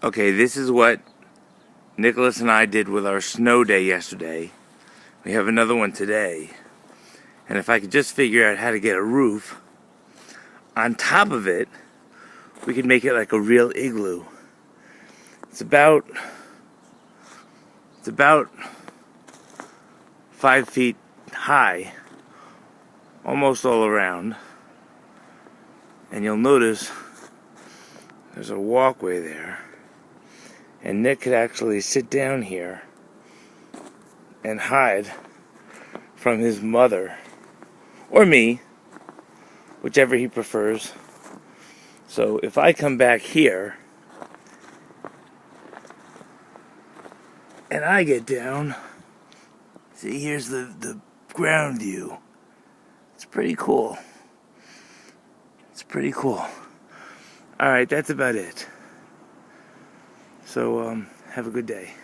Okay, this is what Nicholas and I did with our snow day yesterday. We have another one today. And if I could just figure out how to get a roof on top of it, we could make it like a real igloo. It's about 5 feet high, almost all around. And you'll notice there's a walkway there. And Nick could actually sit down here and hide from his mother, or me, whichever he prefers. So if I come back here and I get down, see, here's the ground view. It's pretty cool. It's pretty cool. Alright, that's about it. So, have a good day.